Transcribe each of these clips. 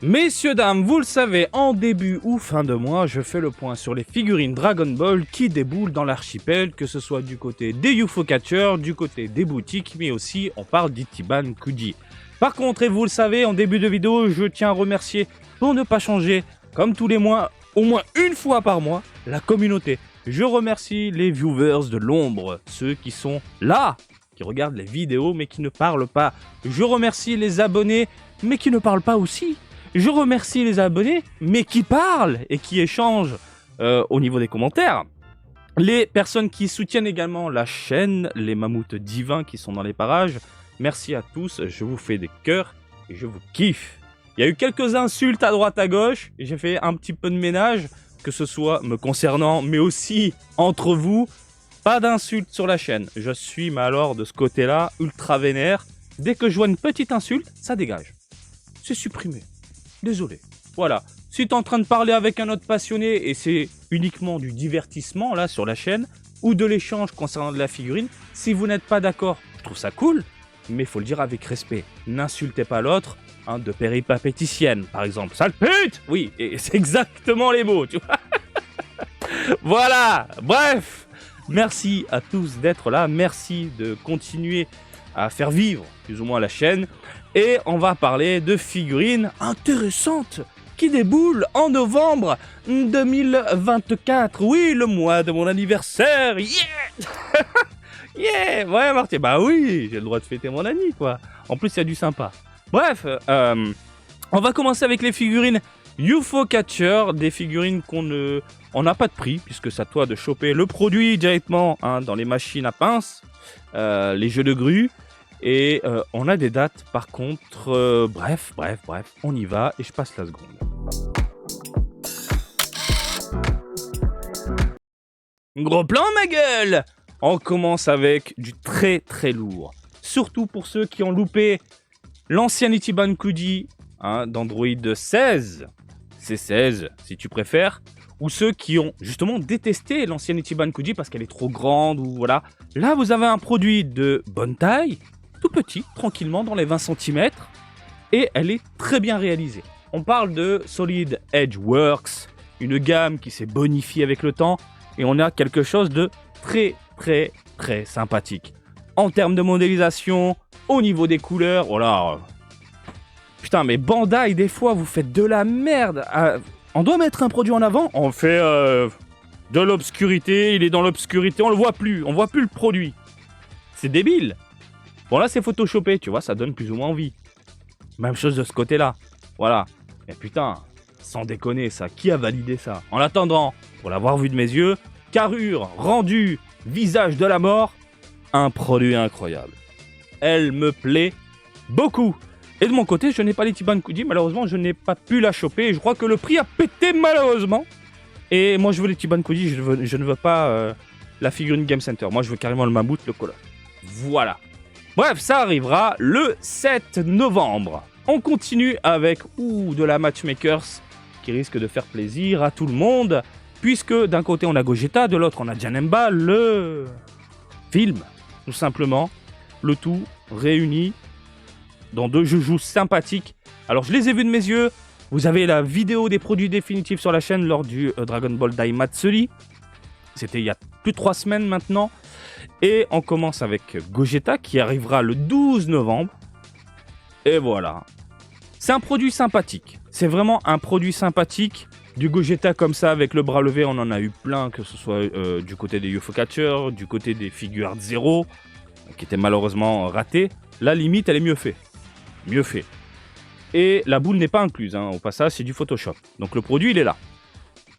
Messieurs, dames, vous le savez, en début ou fin de mois, je fais le point sur les figurines Dragon Ball qui déboulent dans l'archipel, que ce soit du côté des UFO Catchers, du côté des boutiques, mais aussi on parle d'Ichiban Kuji. Par contre, et vous le savez, en début de vidéo, je tiens à remercier, pour ne pas changer, comme tous les mois, au moins une fois par mois, la communauté. Je remercie les viewers de l'ombre, ceux qui sont là, qui regardent les vidéos mais qui ne parlent pas. Je remercie les abonnés, mais qui ne parlent pas aussi. Je remercie les abonnés, mais qui parlent et qui échangent au niveau des commentaires. Les personnes qui soutiennent également la chaîne, les mammouths divins qui sont dans les parages. Merci à tous, je vous fais des cœurs et je vous kiffe. Il y a eu quelques insultes à droite à gauche et j'ai fait un petit peu de ménage, que ce soit me concernant, mais aussi entre vous. Pas d'insultes sur la chaîne. Je suis, mais alors, de ce côté-là, ultra vénère. Dès que je vois une petite insulte, ça dégage. C'est supprimé. Désolé. Voilà. Si t'es en train de parler avec un autre passionné et c'est uniquement du divertissement là sur la chaîne ou de l'échange concernant de la figurine, si vous n'êtes pas d'accord, je trouve ça cool, mais faut le dire avec respect. N'insultez pas l'autre, hein, de péripapéticienne par exemple. Sale pute! Oui, et c'est exactement les mots, tu vois. Voilà. Bref, merci à tous d'être là. Merci de continuer à faire vivre plus ou moins la chaîne. Et on va parler de figurines intéressantes qui déboulent en novembre 2024. Oui, le mois de mon anniversaire. Yeah. Yeah. Ouais, Martin. Bah oui, j'ai le droit de fêter mon anniversaire, quoi. En plus, il y a du sympa. Bref, on va commencer avec les figurines UFO Catcher, des figurines on n'a pas de prix, puisque c'est à toi de choper le produit directement hein, dans les machines à pince, les jeux de grue. Et on a des dates par contre, bref, on y va et je passe la seconde. Gros plan ma gueule! On commence avec du très très lourd. Surtout pour ceux qui ont loupé l'ancien Ichiban Kuji hein, d'Android 16, C16 si tu préfères, ou ceux qui ont justement détesté l'ancienne Ichiban Kuji parce qu'elle est trop grande ou voilà. Là vous avez un produit de bonne taille, tout petit, tranquillement dans les 20 cm, et elle est très bien réalisée. On parle de Solid Edge Works, une gamme qui s'est bonifiée avec le temps, et on a quelque chose de très très très sympathique. En termes de modélisation, au niveau des couleurs, voilà. Putain, mais Bandai, des fois, vous faites de la merde. On doit mettre un produit en avant, on fait de l'obscurité, il est dans l'obscurité, on le voit plus le produit. C'est débile. Bon là c'est photoshopé, tu vois, ça donne plus ou moins envie. Même chose de ce côté-là. Voilà. Mais putain, sans déconner ça, qui a validé ça? En attendant, pour l'avoir vu de mes yeux, carrure, rendu, visage de la mort, un produit incroyable. Elle me plaît beaucoup. Et de mon côté, je n'ai pas l'Ichiban Kuji, malheureusement je n'ai pas pu la choper. Je crois que le prix a pété malheureusement. Et moi je veux l'Ichiban Kuji, je ne veux pas la figurine Game Center. Moi je veux carrément le mammouth, le colosse. Voilà. Bref, ça arrivera le 7 novembre. On continue avec de la Matchmakers qui risque de faire plaisir à tout le monde. Puisque d'un côté on a Gogeta, de l'autre on a Janemba, le film, tout simplement. Le tout réuni dans deux jeux sympathiques. Alors je les ai vus de mes yeux. Vous avez la vidéo des produits définitifs sur la chaîne lors du Dragon Ball Daimatsuri. C'était il y a plus de 3 semaines maintenant. Et on commence avec Gogeta qui arrivera le 12 novembre. Et voilà. C'est un produit sympathique. C'est vraiment un produit sympathique. Du Gogeta comme ça avec le bras levé, on en a eu plein. Que ce soit du côté des UFO Catchers, du côté des Figure Art Zero, qui était malheureusement raté. La limite, elle est mieux faite. Mieux fait. Et la boule n'est pas incluse. Hein. Au passage, c'est du Photoshop. Donc le produit, il est là.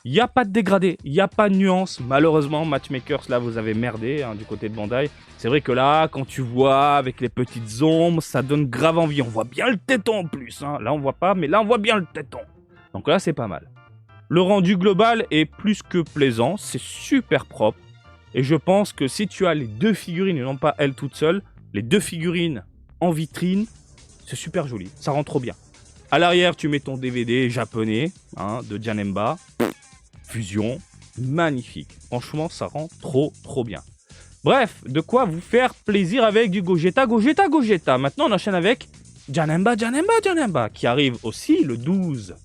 Il n'y a pas de dégradé, il n'y a pas de nuance. Malheureusement, Matchmakers, là, vous avez merdé hein, du côté de Bandai. C'est vrai que là, quand tu vois avec les petites ombres, ça donne grave envie. On voit bien le téton en plus. Hein. Là, on voit pas, mais là, on voit bien le téton. Donc là, c'est pas mal. Le rendu global est plus que plaisant. C'est super propre. Et je pense que si tu as les deux figurines, et non pas elle toute seule, les deux figurines en vitrine, c'est super joli. Ça rend trop bien. À l'arrière, tu mets ton DVD japonais hein, de Janemba. Fusion, magnifique. Franchement, ça rend trop bien. Bref, de quoi vous faire plaisir avec du Gogeta. Maintenant, on enchaîne avec Janemba, Janemba, Janemba, qui arrive aussi le 12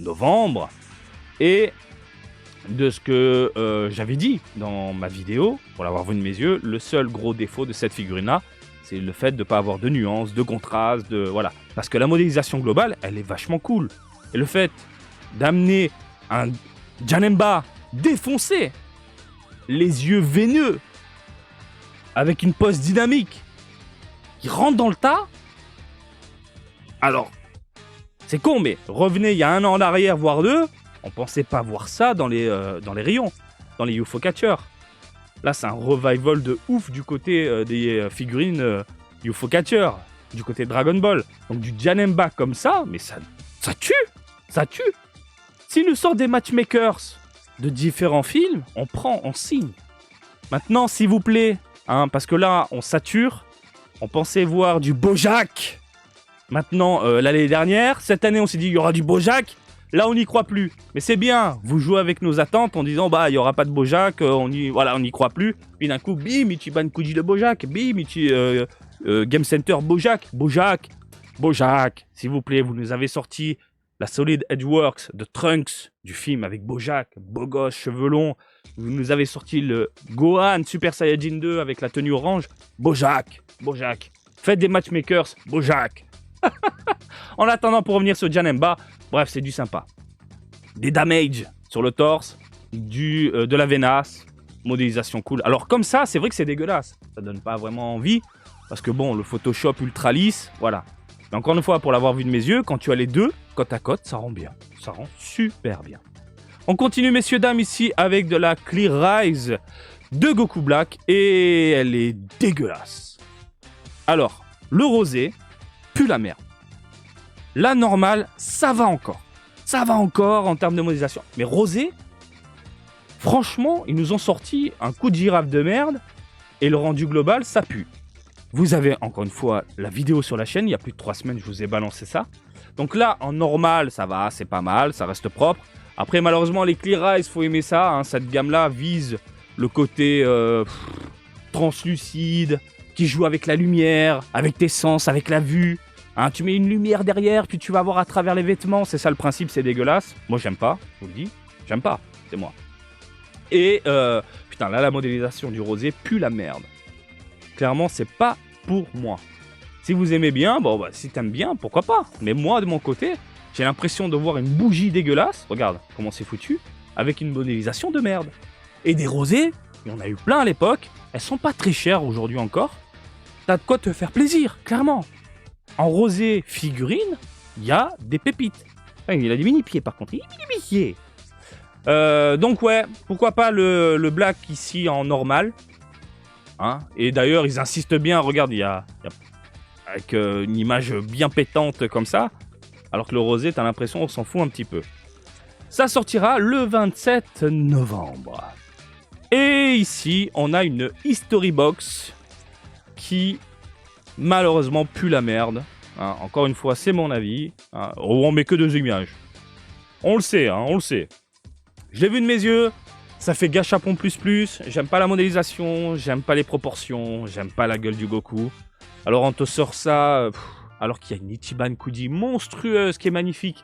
novembre. Et de ce que j'avais dit dans ma vidéo, pour l'avoir vu de mes yeux, le seul gros défaut de cette figurine-là, c'est le fait de ne pas avoir de nuances, de contraste, de voilà. Parce que la modélisation globale, elle est vachement cool. Et le fait d'amener un Janemba défoncé, les yeux veineux, avec une pose dynamique, qui rentre dans le tas. Alors, c'est con, mais revenez il y a 1 an en arrière, voire 2, on pensait pas voir ça dans les rayons, dans les UFO Catchers. Là, c'est un revival de ouf du côté des figurines UFO Catchers, du côté de Dragon Ball. Donc du Janemba comme ça, mais ça tue, ça tue. S'ils nous sortent des matchmakers de différents films, on prend, on signe. Maintenant, s'il vous plaît, hein, parce que là, on sature, on pensait voir du Bojack. Maintenant, l'année dernière, cette année, on s'est dit il y aura du Bojack. Là, on n'y croit plus. Mais c'est bien, vous jouez avec nos attentes en disant bah il y aura pas de Bojack, on n'y croit plus. Puis d'un coup, bim, Ichiban Kuji de Bojack, bim, Game Center Bojack, Bojack, s'il vous plaît, vous nous avez sorti la Solid Edgeworks de Trunks du film avec Bojack, beau gosse, cheveux longs. Vous nous avez sorti le Gohan Super Saiyajin 2 avec la tenue orange, Bojack. Faites des matchmakers, Bojack. En attendant, pour revenir sur Janemba, bref, c'est du sympa. Des damage sur le torse, de la venasse, modélisation cool. Alors comme ça, c'est vrai que c'est dégueulasse. Ça donne pas vraiment envie, parce que bon, le Photoshop ultra lisse, voilà. Mais encore une fois, pour l'avoir vu de mes yeux, quand tu as les deux, côte à côte, ça rend bien. Ça rend super bien. On continue, messieurs, dames, ici, avec de la Clear Rise de Goku Black, et elle est dégueulasse. Alors, le rosé pue la merde. La normale, ça va encore. Ça va encore en termes de modélisation. Mais rosé, franchement, ils nous ont sorti un coup de girafe de merde et le rendu global, ça pue. Vous avez encore une fois la vidéo sur la chaîne, il y a plus de 3 semaines, je vous ai balancé ça. Donc là, en normal, ça va, c'est pas mal, ça reste propre. Après, malheureusement, les Clear Eyes, faut aimer ça. Hein, cette gamme-là vise le côté translucide, qui joue avec la lumière, avec tes sens, avec la vue. Hein, tu mets une lumière derrière, puis tu vas voir à travers les vêtements. C'est ça le principe, c'est dégueulasse. Moi, j'aime pas, je vous le dis. J'aime pas, c'est moi. Et putain, là, la modélisation du rosé pue la merde. Clairement, c'est pas pour moi. Si vous aimez bien, bon, bah, si t'aimes bien, pourquoi pas. Mais moi, de mon côté, j'ai l'impression de voir une bougie dégueulasse. Regarde comment c'est foutu. Avec une modélisation de merde. Et des rosés, il y en a eu plein à l'époque. Elles sont pas très chères aujourd'hui encore. T'as de quoi te faire plaisir, clairement. En rosé figurine, il y a des pépites. Enfin, il a des mini-pieds par contre. Il a des mini-pieds. Donc ouais, pourquoi pas le black ici en normal. Hein, et d'ailleurs, ils insistent bien. Regarde, il y a avec une image bien pétante comme ça. Alors que le rosé, t'as l'impression qu'on s'en fout un petit peu. Ça sortira le 27 novembre. Et ici, on a une History Box qui, malheureusement, pue la merde. Hein, encore une fois, c'est mon avis. Hein, on met que 2 images. On le sait, hein, on le sait. Je l'ai vu de mes yeux. Ça fait gâchapon plus. J'aime pas la modélisation. J'aime pas les proportions. J'aime pas la gueule du Goku. Alors, on te sort ça... alors qu'il y a une Ichiban Kuji monstrueuse qui est magnifique.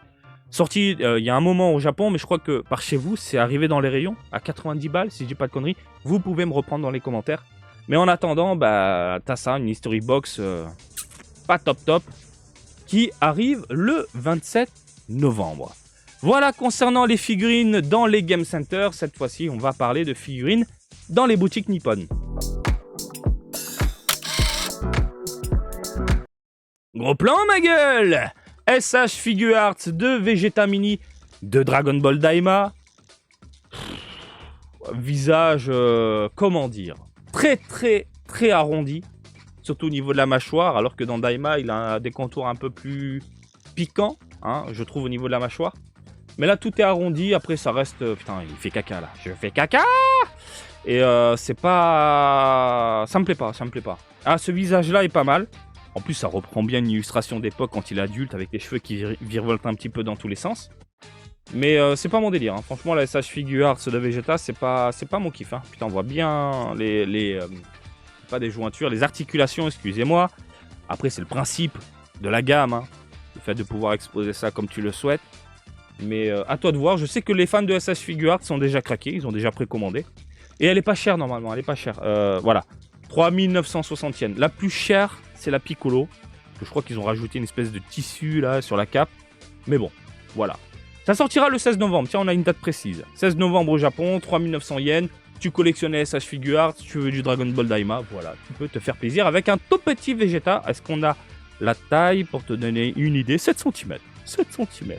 Sortie il y a un moment au Japon, mais je crois que par chez vous, c'est arrivé dans les rayons à 90 balles, si je dis pas de conneries. Vous pouvez me reprendre dans les commentaires. Mais en attendant, bah, t'as ça, une History Box pas top, qui arrive le 27 novembre. Voilà concernant les figurines dans les Game Center. Cette fois-ci, on va parler de figurines dans les boutiques Nippon. Gros plan, ma gueule! SH Figure Arts de Vegeta Mini de Dragon Ball Daima. Visage, comment dire, très arrondi. Surtout au niveau de la mâchoire, alors que dans Daima, il a des contours un peu plus piquants, hein, je trouve, au niveau de la mâchoire. Mais là, tout est arrondi. Après, ça reste... putain, il fait caca, là. Je fais caca! Et c'est pas... Ça me plaît pas. Ah, ce visage-là est pas mal. En plus, ça reprend bien une illustration d'époque quand il est adulte, avec les cheveux qui virevoltent un petit peu dans tous les sens. Mais c'est pas mon délire. Hein. Franchement, la SH Figure Arts de Vegeta, c'est pas mon kiff. Hein. Putain, on voit bien les pas des jointures, les articulations, excusez-moi. Après, c'est le principe de la gamme, hein, le fait de pouvoir exposer ça comme tu le souhaites. Mais à toi de voir, je sais que les fans de SS Figuarts sont déjà craqués, ils ont déjà précommandé. Et elle est pas chère normalement, elle est pas chère. Voilà, 3960 yens. La plus chère, c'est la Piccolo. Je crois qu'ils ont rajouté une espèce de tissu là sur la cape. Mais bon, voilà. Ça sortira le 16 novembre, tiens, on a une date précise. 16 novembre au Japon, 3900 yens. Tu collectionnes SH Figuarts, tu veux du Dragon Ball Daima, voilà. Tu peux te faire plaisir avec un tout petit Vegeta. Est-ce qu'on a la taille pour te donner une idée? 7 cm. 7 cm.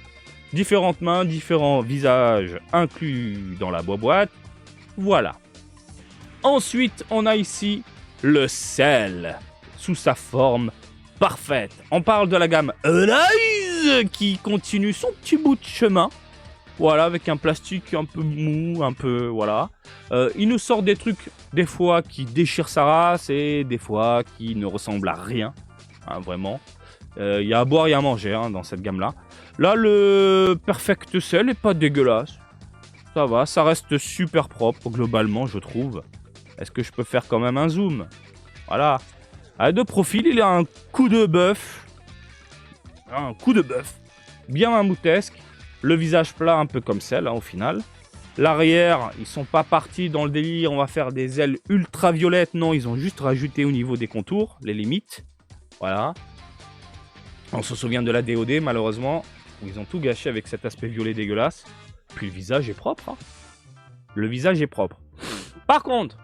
Différentes mains, différents visages inclus dans la boîte. Voilà. Ensuite, on a ici le Cell, sous sa forme parfaite. On parle de la gamme Arise, qui continue son petit bout de chemin. Voilà, avec un plastique un peu mou, un peu... Voilà. Il nous sort des trucs, des fois, qui déchirent sa race, et des fois, qui ne ressemblent à rien. Hein, vraiment. Il y a à boire et à manger hein, dans cette gamme-là. Là, le Perfect Cell est pas dégueulasse. Ça va, ça reste super propre, globalement, je trouve. Est-ce que je peux faire quand même un zoom? Voilà. De profil, il a un coup de bœuf. Un coup de bœuf. Bien mammouthesque. Le visage plat, un peu comme celle, hein, au final. L'arrière, ils sont pas partis dans le délire, on va faire des ailes ultraviolettes. Non, ils ont juste rajouté au niveau des contours, les limites. Voilà. On se souvient de la DOD, malheureusement, où ils ont tout gâché avec cet aspect violet dégueulasse. Puis le visage est propre. Hein. Le visage est propre. Par contre,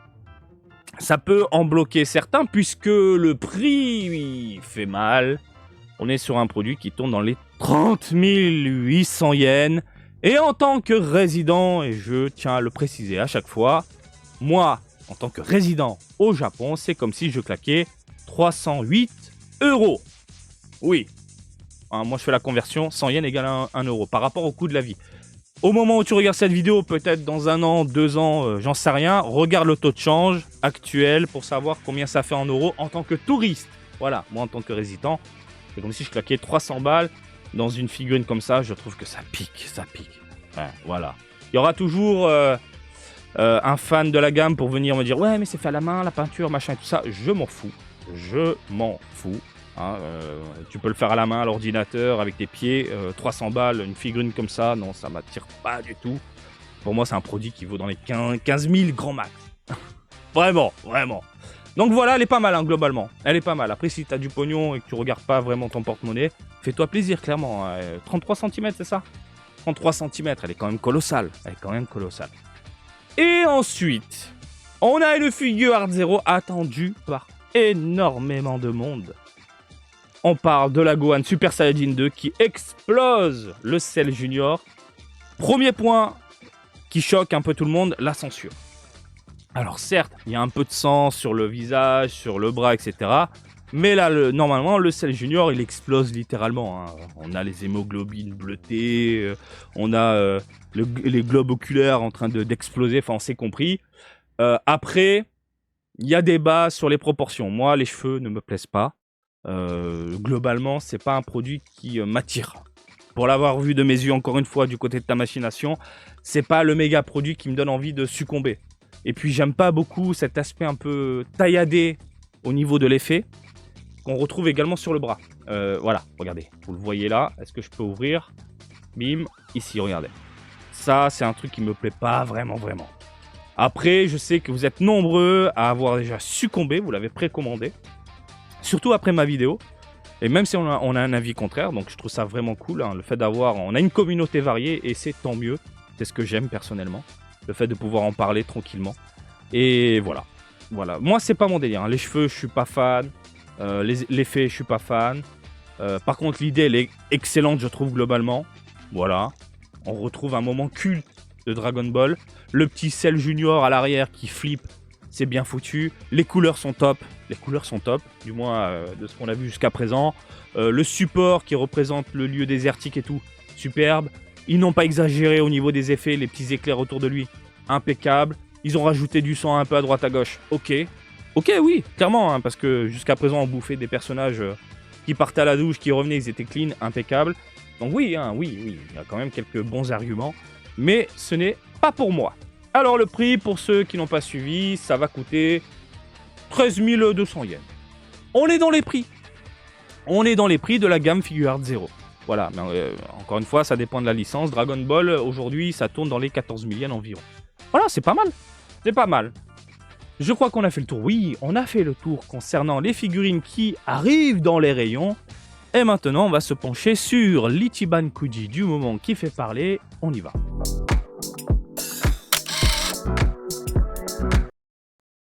ça peut en bloquer certains, puisque le prix fait mal. On est sur un produit qui tourne dans les 30 800 yens. Et en tant que résident, et je tiens à le préciser à chaque fois, moi, en tant que résident au Japon, c'est comme si je claquais 308 €. Oui. Hein, moi, je fais la conversion, 100 yens égale 1 euro par rapport au coût de la vie. Au moment où tu regardes cette vidéo, peut-être dans 1 an, 2 ans, j'en sais rien, regarde le taux de change actuel pour savoir combien ça fait en euros en tant que touriste. Voilà, moi en tant que résident, c'est comme si je claquais 300 balles dans une figurine comme ça, je trouve que ça pique, ça pique. Ouais, voilà. Il y aura toujours un fan de la gamme pour venir me dire « Ouais, mais c'est fait à la main, la peinture, machin et tout ça. » Je m'en fous. Je m'en fous. Hein, tu peux le faire à la main, à l'ordinateur, avec tes pieds. 300 balles, une figurine comme ça, non, ça m'attire pas du tout. Pour moi, c'est un produit qui vaut dans les 15 000 grand max. Vraiment, vraiment. Donc voilà, elle est pas mal, hein, globalement. Elle est pas mal. Après, si tu as du pognon et que tu regardes pas vraiment ton porte-monnaie, fais-toi plaisir, clairement. 33 cm, c'est ça? 33 cm, elle est quand même colossale. Elle est quand même colossale. Et ensuite, on a le Figuarts Zero attendu par énormément de monde. On parle de la Gohan Super Saiyajin 2 qui explose le Cell Junior. Premier point qui choque un peu tout le monde, la censure. Alors certes, il y a un peu de sang sur le visage, sur le bras, etc. Mais là, normalement, le Cell Junior, il explose littéralement. Hein. On a les hémoglobines bleutées, on a les globes oculaires en train d'exploser, enfin on s'est compris. Après, il y a débat sur les proportions. Moi, les cheveux ne me plaisent pas. Globalement, c'est pas un produit qui m'attire. Pour l'avoir vu de mes yeux, encore une fois, du côté de ta machination, c'est pas le méga produit qui me donne envie de succomber. Et puis, j'aime pas beaucoup cet aspect un peu tailladé au niveau de l'effet qu'on retrouve également sur le bras. Voilà, regardez, vous le voyez là. Est-ce que je peux ouvrir? Bim, ici, regardez. Ça, c'est un truc qui me plaît pas vraiment. Après, je sais que vous êtes nombreux à avoir déjà succombé, vous l'avez précommandé. Surtout après ma vidéo. Et même si on a un avis contraire, donc je trouve ça vraiment cool. Hein, le fait d'avoir... On a une communauté variée et c'est tant mieux. C'est ce que j'aime personnellement. Le fait de pouvoir en parler tranquillement. Et voilà. Voilà. Moi, c'est pas mon délire. Hein. Les cheveux, je suis pas fan. L'effet, je suis pas fan. Par contre, l'idée, elle est excellente, je trouve, globalement. Voilà. On retrouve un moment culte de Dragon Ball. Le petit Cell Junior à l'arrière qui flippe. C'est bien foutu. Les couleurs sont top. Les couleurs sont top, du moins de ce qu'on a vu jusqu'à présent. Le support qui représente le lieu désertique et tout, superbe. Ils n'ont pas exagéré au niveau des effets, les petits éclairs autour de lui, impeccable. Ils ont rajouté du sang un peu à droite à gauche, ok. Ok, oui, clairement, hein, parce que jusqu'à présent on bouffait des personnages qui partaient à la douche, qui revenaient, ils étaient clean, impeccables. Donc oui, hein, oui, il y a quand même quelques bons arguments. Mais ce n'est pas pour moi. Alors le prix, pour ceux qui n'ont pas suivi, ça va coûter 13 200 yens. On est dans les prix. On est dans les prix de la gamme Figuart Zero. Voilà, mais encore une fois, ça dépend de la licence. Dragon Ball, aujourd'hui, ça tourne dans les 14 000 yens environ. Voilà, c'est pas mal. C'est pas mal. Je crois qu'on a fait le tour. Oui, on a fait le tour concernant les figurines qui arrivent dans les rayons. Et maintenant, on va se pencher sur l'Ichiban Kuji du moment qui fait parler. On y va.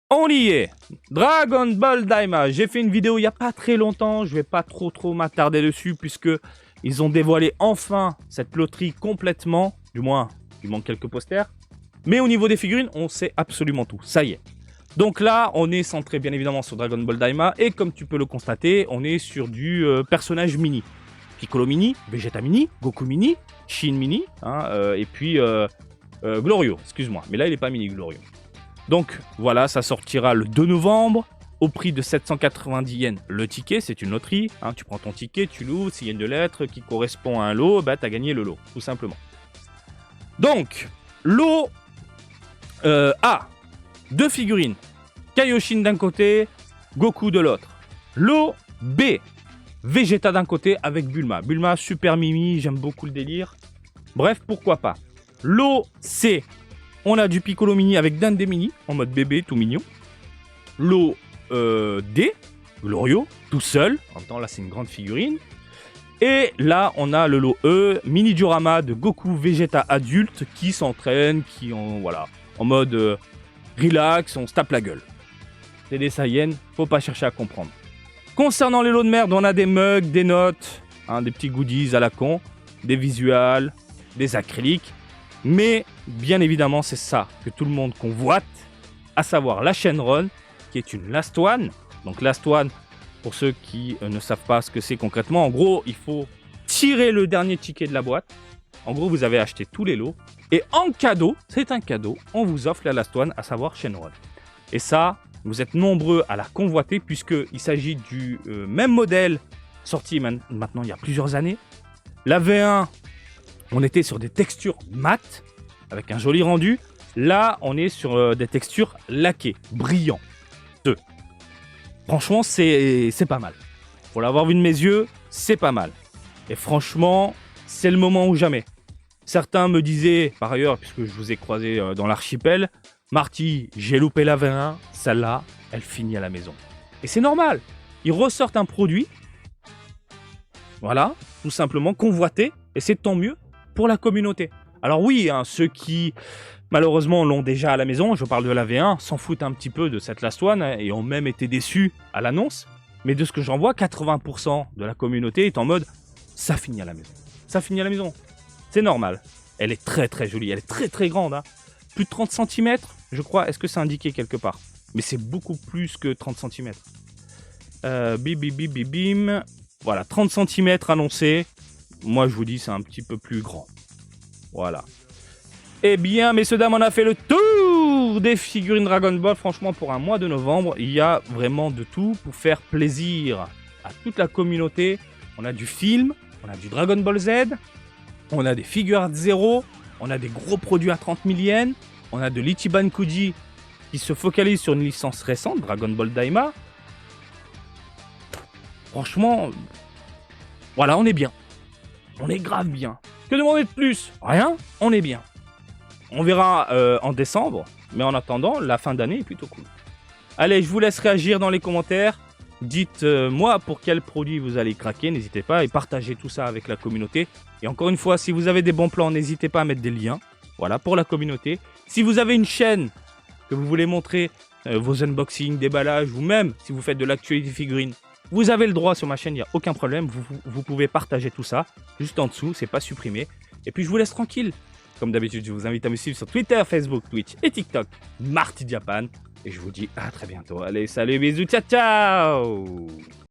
On y est. Dragon Ball Daima. J'ai fait une vidéo il n'y a pas très longtemps. Je vais pas trop m'attarder dessus puisque ils ont dévoilé enfin cette loterie complètement. Du moins, il manque quelques posters. Mais au niveau des figurines, on sait absolument tout. Ça y est. Donc là, on est centré bien évidemment sur Dragon Ball Daima. Et comme tu peux le constater, on est sur du personnage mini. Piccolo mini, Vegeta mini, Goku mini, Shin mini, hein, et puis Glorio, excuse-moi. Mais là, il n'est pas mini Glorio. Donc voilà, ça sortira le 2 novembre. Au prix de 790 yens le ticket, c'est une loterie. Hein, tu prends ton ticket, tu l'ouvres, s'il y a une lettre qui correspond à un lot, bah, tu as gagné le lot, tout simplement. Donc, lot A, 2 figurines. Kaioshin d'un côté, Goku de l'autre. Lot B, Vegeta d'un côté avec Bulma. Bulma, super mimi, j'aime beaucoup le délire. Bref, pourquoi pas. Lot C, on a du Piccolo mini avec Dende mini, en mode bébé, tout mignon. Lot D, Glorio, tout seul. En même temps, là, c'est une grande figurine. Et là, on a le lot E, mini diorama de Goku Vegeta adulte qui s'entraîne, qui voilà, en mode relax, on se tape la gueule. C'est des Saiyans, faut pas chercher à comprendre. Concernant les lots de merde, on a des mugs, des notes, hein, des petits goodies à la con, des visuals, des acryliques. Mais bien évidemment, c'est ça que tout le monde convoite, à savoir la Shenron, qui est une Last One. Donc Last One, pour ceux qui ne savent pas ce que c'est concrètement, en gros, il faut tirer le dernier ticket de la boîte. En gros, vous avez acheté tous les lots. Et en cadeau, c'est un cadeau, on vous offre la Last One, à savoir Shenron. Et ça, vous êtes nombreux à la convoiter, puisqu'il s'agit du même modèle, sorti maintenant il y a plusieurs années. La V1, on était sur des textures mates, avec un joli rendu. Là, on est sur des textures laquées, brillants. Franchement, c'est pas mal. Pour l'avoir vu de mes yeux, c'est pas mal. Et franchement, c'est le moment ou jamais. Certains me disaient, par ailleurs, puisque je vous ai croisé dans l'archipel, Marty, j'ai loupé la V1, celle-là, elle finit à la maison. Et c'est normal. Ils ressortent un produit, voilà, tout simplement convoité, et c'est tant mieux pour la communauté. Alors oui, hein, ceux qui malheureusement l'ont déjà à la maison, je parle de la V1, s'en foutent un petit peu de cette Last One et ont même été déçus à l'annonce. Mais de ce que j'en vois, 80% de la communauté est en mode « ça finit à la maison ». Ça finit à la maison. C'est normal. Elle est très jolie, elle est très grande. Hein. Plus de 30 cm, je crois. Est-ce que c'est indiqué quelque part? Mais c'est beaucoup plus que 30 cm. Bim. Voilà, 30 cm annoncé. Moi, je vous dis, c'est un petit peu plus grand. Voilà. Eh bien, messieurs, dames, on a fait le tour des figurines Dragon Ball. Franchement, pour un mois de novembre, il y a vraiment de tout pour faire plaisir à toute la communauté. On a du film, on a du Dragon Ball Z, on a des Figuart Zero, on a des gros produits à 30 000 yens, on a de l'Ichiban Kuji qui se focalise sur une licence récente, Dragon Ball Daima. Franchement, voilà, on est bien. On est grave bien. Que demander de plus? Rien, on est bien. On verra en décembre, mais en attendant, la fin d'année est plutôt cool. Allez, je vous laisse réagir dans les commentaires. Dites-moi pour quel produit vous allez craquer, n'hésitez pas, et partagez tout ça avec la communauté. Et encore une fois, si vous avez des bons plans, n'hésitez pas à mettre des liens, voilà, pour la communauté. Si vous avez une chaîne que vous voulez montrer vos unboxings, déballages, ou même si vous faites de l'actualité figurine, vous avez le droit sur ma chaîne, il n'y a aucun problème, vous pouvez partager tout ça, juste en dessous, c'est pas supprimé. Et puis je vous laisse tranquille. Comme d'habitude, je vous invite à me suivre sur Twitter, Facebook, Twitch et TikTok, Marty Japan. Et je vous dis à très bientôt. Allez, salut, bisous, ciao